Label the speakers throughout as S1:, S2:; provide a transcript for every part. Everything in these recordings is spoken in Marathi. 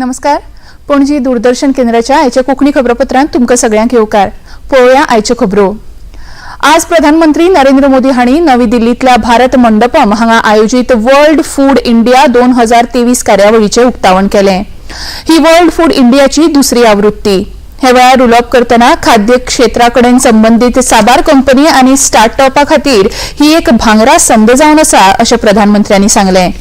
S1: नमस्कार. पणजी दूरदर्शन केंद्राच्या आयच्या कोंकणी खबरापत्रांत तुमकां सगळ्यांक येवकार. पळोवया आयच्यो खबरो. आज प्रधानमंत्री नरेंद्र मोदी हांणी नवी दिल्लींतल्या भारत मंडपम हांगा आयोजित वर्ल्ड फूड इंडिया 2023 कार्यावळीचें उक्तावण केलें. ही वर्ल्ड फूड इंडियाची दुसरी आवृत्ती. हे वेळार उलोवप करतना खाद्य क्षेत्राकडेन संबंधित साबार कंपनी आनी स्टार्टअपा खातीर ही एक भांगरा संद जावन आसा अशें प्रधानमंत्र्यांनी सांगलें.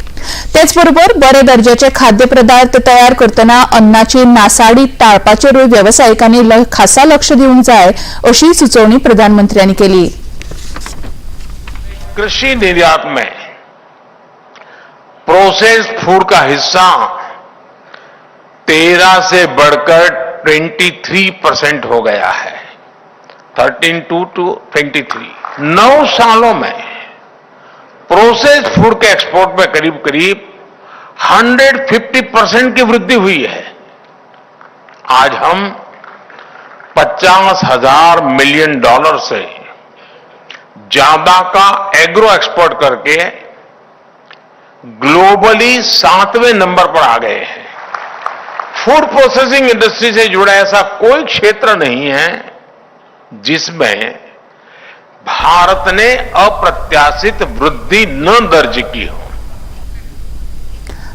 S1: तेच बरोबर बरे दर्जाचे खाद्यपदार्थ तयार करतना अन्नाची नासाडी टाळपाचेरूय वेवसायिकांनी खासा लक्ष दिवंक जाय अशी सुचोवणी प्रधानमंत्र्यांनी केली.
S2: कृषि निर्यात में प्रोसेस्ड फूड का हिस्सा 13 से बढ़कर 23% हो गया है. 13 to 23. 9 सालों में प्रोसेस्ड फूड के एक्सपोर्ट में करीब करीब 150% की वृद्धि हुई है. आज हम $50,000 मिलियन से ज्यादा का एग्रो एक्सपोर्ट करके ग्लोबली 7वें नंबर पर आ गए हैं. फूड प्रोसेसिंग इंडस्ट्री से जुड़ा ऐसा कोई क्षेत्र नहीं है जिसमें भारत ने अप्रत्याशित वृद्धि न दर्ज की हो.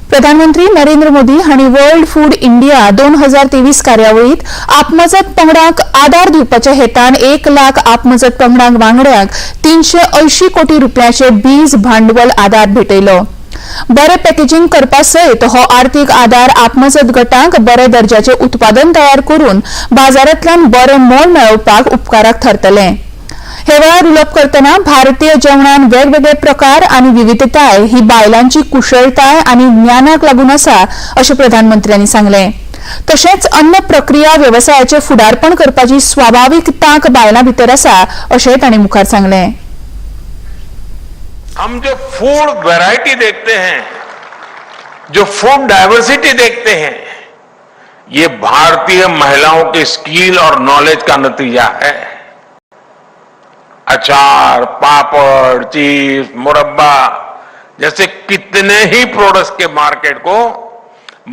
S1: प्रधानमंत्री नरेंद्र मोदी हांणी वर्ल्ड फूड इंडिया 2023 कार्यावळीत आपमजत पंगडांक आदार दिवपाच्या हेतान 1 लाख आपमजत पंगडांक वांगड्यांक 380 कोटी रुपयांचे बीज भांडवल आदार भेटयलो. बरे पॅकेजिंग करपा सयत हो आर्थीक आदार आपमजत गटांक बरे दर्जाचे उत्पादन तयार करून बाजारांतल्यान बरें मोल मेळोवपाक उपकाराक थारतलें. हे वेळार उलोवप करतना भारतीय जेवणान वेगवेगळे प्रकार आनी विविधताय ही बायलांची कुशळटाय आनी ज्ञानाक लागून आसा अशें प्रधानमंत्र्यांनी सांगलें. तशेंच अन्न प्रक्रिया वेवसायाचें फुडारपण करपाची स्वाभावीक तांक बायलां भितर आसा अशेंय तांणी मुखार सांगलें.
S2: हम जो फूड वैरायटी देखते हैं, जो फूड डाइवर्सिटी देखते हैं, ये भारतीय महिलाओं के स्किल और नॉलेज का नतीजा है. अचार, पापड़, चिप्स, मुरब्बा जैसे कितने ही प्रोडक्ट्स के मार्केट को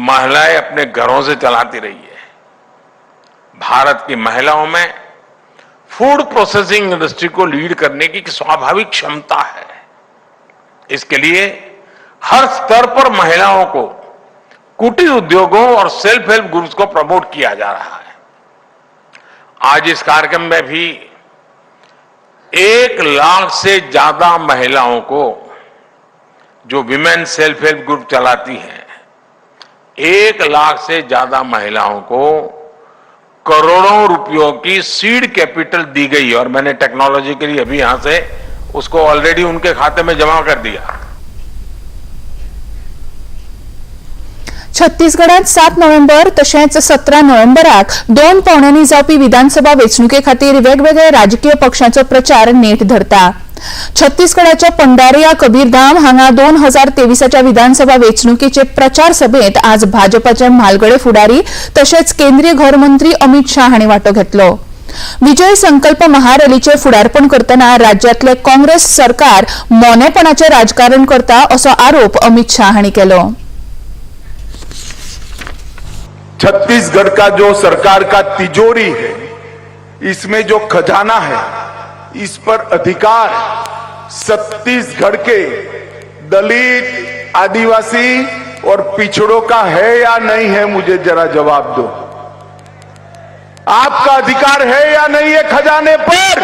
S2: महिलाएं अपने घरों से चलाती रही है. भारत की महिलाओं में फूड प्रोसेसिंग इंडस्ट्री को लीड करने की स्वाभाविक क्षमता है. इसके लिए हर स्तर पर महिलाओं को कुटीर उद्योगों और सेल्फ हेल्प ग्रुप्स को प्रमोट किया जा रहा है. आज इस कार्यक्रम में भी 1 लाख से ज्यादा महिलाओं को, जो विमेन सेल्फ हेल्प ग्रुप चलाती हैं, 1 लाख से ज्यादा महिलाओं को करोड़ों रुपयों की सीड कैपिटल दी गई और मैंने टेक्नोलॉजी के लिए अभी यहां से उसको ऑलरेडी उनके खाते में जमा कर दिया.
S1: छत्तीसगडात 7 नोव्हेंबर तशेंच 17 नोव्हेंबराक 2 पावंड्यांनी जावपी विधानसभा वेंचणुके खातीर वेगवेगळ्या राजकीय पक्षांचो प्रचार नेट धरता. छत्तीसगडाच्या पंडारिया कबीरधाम हांगा 2023च्या विधानसभा वेंचणुकेचे प्रचार सभेत आज भाजपाचे म्हालगडे फुडारी तशेंच केंद्रीय गृहमंत्री अमित शाह हांणी वांटो घेतलो. विजय संकल्प महारॅलीचे फुडारपण करतना राज्यांतले काँग्रेस सरकार मोनेपणाचे राजकारण करता असो आरोप अमित शाह हांणी केलो.
S3: छत्तीसगढ़ का जो सरकार का तिजोरी है, इसमें जो खजाना है, इस पर अधिकार छत्तीसगढ़ के दलित, आदिवासी और पिछड़ों का है या नहीं है, मुझे जरा जवाब दो. आपका अधिकार है या नहीं है खजाने पर?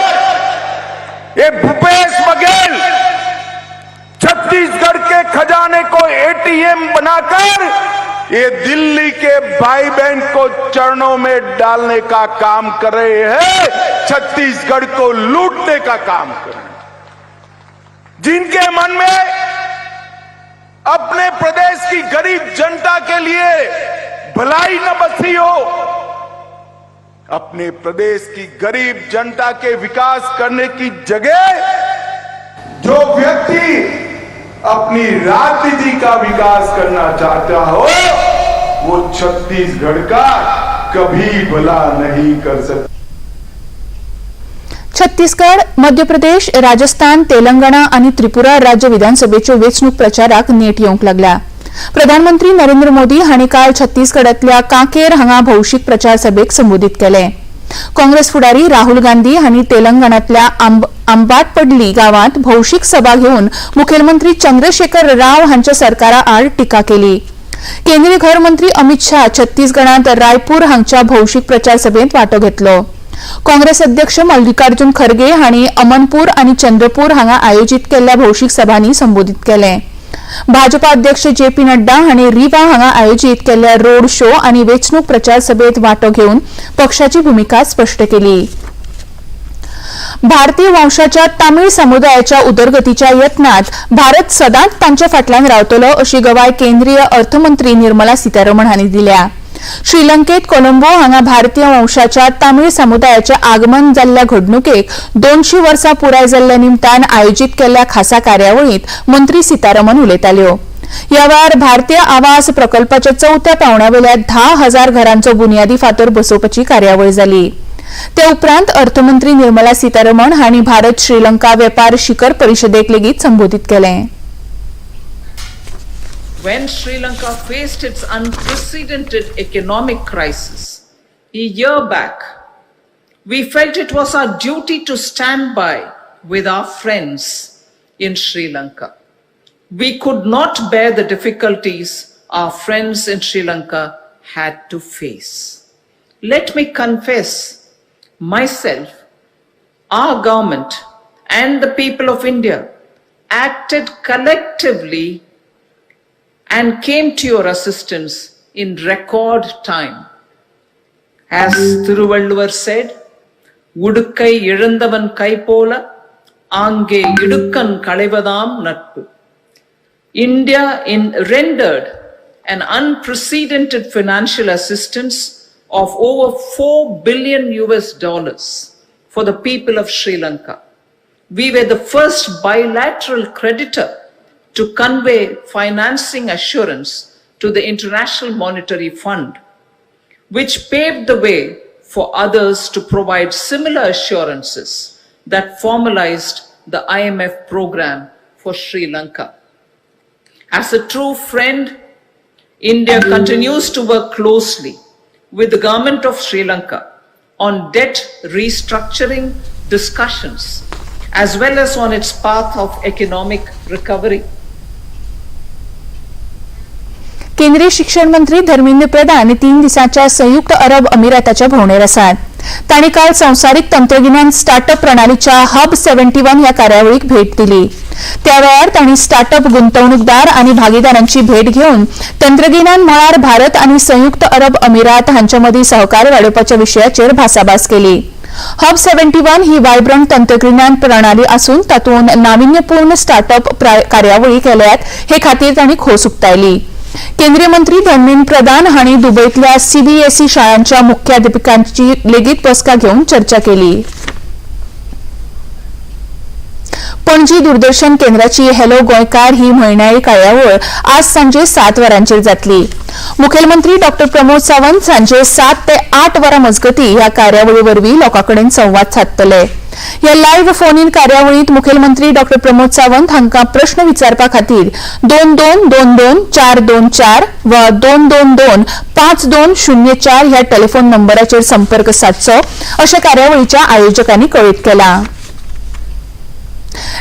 S3: ये भूपेश बघेल छत्तीसगढ़ के खजाने को एटीएम बनाकर ये दिल्ली के भाई बहन को चरणों में डालने का काम कर रहे हैं, छत्तीसगढ़ को लूटने का काम कर रहे हैं. जिनके मन में अपने प्रदेश की गरीब जनता के लिए भलाई न बसी हो, अपने प्रदेश की गरीब जनता के विकास करने की जगह जो व्यक्ति अपनी राजनीति का विकास करना चाहता हो, वो छत्तीसगढ़ का कभी भला नहीं कर सकता.
S1: छत्तीसगड, मध्य प्रदेश, राजस्थान, तेलंगणा आणि त्रिपुरा राज्य विधानसभेच्यो वेंचणूक प्रचाराक नेट येवंक लागल्या. प्रधानमंत्री नरेंद्र मोदी हांणी काल छत्तीसगडातल्या कांकेर हांगा भौशीक प्रचार सभेक संबोधित केले. काँग्रेस फुडारी राहुल गांधी हांणी तेलंगणातल्या आंबाटपल्ली गावात भौशीक सभा घेवन मुखेलमंत्री चंद्रशेखर राव हांच्या सरकारा आड टिका केली. केंद्रीय घर मंत्री अमित शाह छत्तीसगडात रायपूर हांगच्या भौशीक प्रचार सभेत वांटो घेतलो. काँग्रेस अध्यक्ष मल्लिकार्जुन खरगे हांणी अमनपूर आनी चंद्रपूर हांगा आयोजित केल्ल्या भौशीक सभांनी संबोधित केले. भाजपा अध्यक्ष जे.पी. नड्डा हांणी रिवा हांगा आयोजित केल्ल्या रोड शो आनी वेंचणूक प्रचार सभेत वांटो घेवन पक्षाची भूमिका स्पश्ट केली. भारतीय वंशाच्या तामीळ समुदायाच्या उदरगतीच्या यत्नात भारत सदांच तांच्या फाटल्यान रावतलो अशी गवाय केंद्रीय अर्थमंत्री निर्मला सीतारमण हांणी दिल्या. श्रीलंकेत कोलंबो हांगा भारतीय वंशाच्या तामीळ समुदायाचे आगमन जाल्ल्या घडणुकेक 200 वर्सां पुराय जाल्ल्या निमतान आयोजित केल्ल्या खासा कार्यावळीत मंत्री सीतारमण उलयताल्यो. ह्या वेळार भारतीय आवास प्रकल्पाच्या 4थ्या पावंड्यावेल्या 10,000 घरांचो बुन्यादी फातर बसोवपाची कार्यावळ जाली. ते उपरांत अर्थमंत्री निर्मला सीतारमण हांणी भारत श्रीलंका वेपार शिखर परिशदेक लेगीत संबोधित केलें.
S4: When Sri Lanka faced its unprecedented economic crisis a year back, we felt it was our duty to stand by with our friends in Sri Lanka. We could not bear the difficulties our friends in Sri Lanka had to face. Let me confess, myself, our government and the people of India acted collectively and came to your assistance in record time. As Thiruvalluvar said, "Udukkai izhandavan kai pola, aange idukkan kalaivadam natpu." India rendered an unprecedented financial assistance of over $4 billion for the people of Sri Lanka. We were the first bilateral creditor to convey financing assurance to the International Monetary Fund, which paved the way for others to provide similar assurances that formalized the IMF program for Sri Lanka. As a true friend, India continues to work closely with the government of Sri Lanka on debt restructuring discussions, as well as on its path of economic recovery.
S1: केंद्रीय शिक्षण मंत्री धर्मेंद्र प्रधान 3 दिसांच्या संयुक्त अरब अमिराताच्या भोंवडेर आसात. तांणी काल संवसारीक तंत्रगिन्यान स्टार्टअप प्रणालीच्या हब 71 ह्या कार्यावळीक भेट दिली. त्या वेळार तांणी स्टार्टअप गुंतवणूकदार आनी भागीदारांची भेट घेवन तंत्रगिन्यान मळार भारत आनी संयुक्त अरब अमिरात हांच्या मदीं सहकार्य वाडोवपाच्या विशयाचेर भासाभास केली. हब 71 ही वायब्रंट तंत्रगिन्यान प्रणाली आसून तातूंत नाविन्यपूर्ण स्टार्टअप कार्यावळी केल्यात हे खातीर तांणी खोस उक्तायली. केंद्रीय मंत्री धर्मेंद्र प्रधान हांणी दुबयतल्या सीबीएसई शाळांच्या मुख्याध्यापकांची लेगीत बसका घेवन चर्चा केली. पणजी दूरदर्शन केंद्राची हॅलो गोंयकार ही म्हयन्याळी कार्यावळ आज सांजे 7 वरांचेर जातली. मुखेलमंत्री डॉ. प्रमोद सावंत सांजे 7 ते 8 वरां मजगतीं ह्या कार्यावळी वरवीं लोकांकडेन संवाद सादतले. ह्या लायव्ह फोन इन कार्यावळींत मुखेलमंत्री डॉ. प्रमोद सावंत हांकां प्रश्न विचारपा खातीर 2222-424 वा 222-5204 ह्या टेलिफोन नंबराचेर संपर्क सादचो अशें कार्यावळीच्या आयोजकांनी कळीत केलां.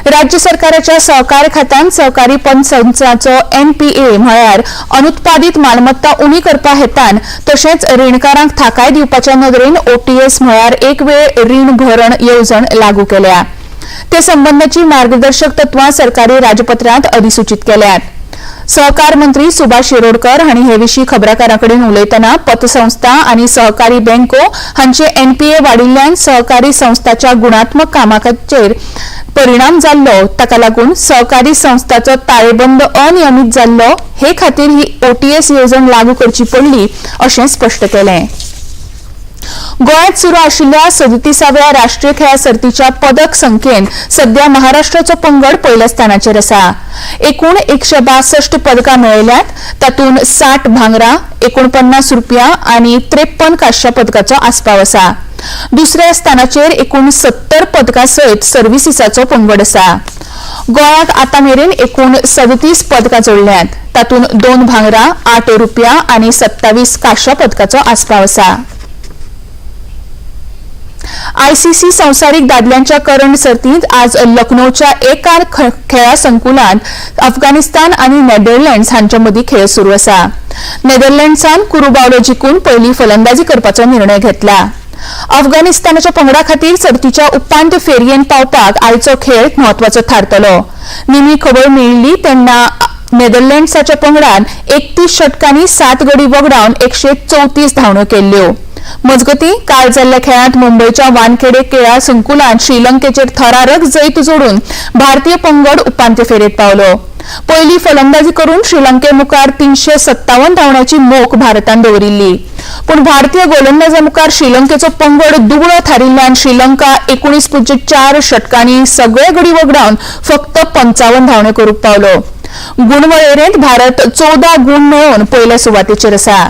S1: राज्य सरकाराच्या सहकार खात्यान सहकारी पतसंस्थांचो एनपीए म्हळ्यार अनुत्पादीत मालमत्ता उणी करपा हेतान तशेंच रीणकारांक थाकाय दिवपाच्या नदरेन ओटीएस म्हळ्यार एक वेळ रीण भरण येवजण लागू केल्या. ते संबंधाची मार्गदर्शक तत्वां सरकारी राजपत्रांत अधिसूचित केल्यात. सहकार मंत्री सुभाष शिरोडकर हांणी हे विशीं खबराकारांकडेन उलयतना पतसंस्था आनी सहकारी बँको हांचे एनपीए वाडिल्ल्यान सहकारी संस्थांच्या गुणात्मक कामाचेर परिणाम जाल्लो, ताका लागून सहकारी संस्थांचो ताळेबंद अनियमीत जाल्लो, हे खातीर ही ओटीएस येवजण लागू करची पडली अशें स्पश्ट केलें. गोंयांत सुरू आशिल्ल्या 37व्या राष्ट्रीय खेळां सर्तीच्या पदक संख्येन सध्या महाराष्ट्राचो पंगड पयल्या स्थानाचेर आसा. एकूण 162 पदकां मेळयल्यात. तातूंत 60 भांगरा, 49 रुपया आनी 53 कांस्य पदकांचो आस्पाव आसा. दुसऱ्या स्थानाचेर एकूण 70 पदकां सयत सर्विसीसाचो पंगड आसा. गोंयाक आतां मेरेन एकूण 37 पदकां जोडल्यात. तातूंत 2 भांगरा, 8 रुपया आणि 27 कांस्य पदकाचो आस्पाव आसा. आयसीसी संवसारीक दादल्यांच्या करंड सर्तींत आज लखनौच्या एकार खेळा संकुलांत अफगाणिस्तान आणि नेदरलँड्स हांच्या मदीं खेळ सुरू आसा. नेदरलँड्सान कुरुबावलो जिखून पयली फलंदाजी करपाचो निर्णय घेतला. अफगाणिस्तानाच्या पंगडा खातीर सर्तीच्या उपांत्य फेरयेंत पावपाक आयचो खेळ म्हत्वाचो थारतलो. निमणी खबर मेळिल्ली तेन्ना नेदरलँड्साच्या पंगडान 31 षटकांनी 7 गडी वगडावन 134 धांवड्यो केल्ल्यो. मजगतीं काल जाल्ल्या खेळांत मुंबयच्या वानखेडे खेळा संकुलांत श्रीलंकेचेर थरारक जैत जोडून भारतीय पंगड उपांत्य फेरयेंत पावलो. पयली फलंदाजी करून श्रीलंके मुखार 357 धांवड्यांची मोख भारतान दवरिल्ली. पूण भारतीय गोलंदाजा मुखार श्रीलंकेचो पंगड दुबळो थारिल्ल्यान श्रीलंका 19.4 षटकांनी सगळे गडी वगडावन फक्त 55 धांवड्यो करूंक पावलो. गुणवळेरेंत भारत 14 गुण मेळोवन पयल्या सुवातेचेर आसा.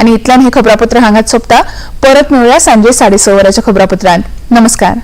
S1: आणि इतल्यान हे खबरापत्र हांगाच सोंपता. परत मेळुया सांजे 6:30 वरांच्या खबरापत्रांत. नमस्कार.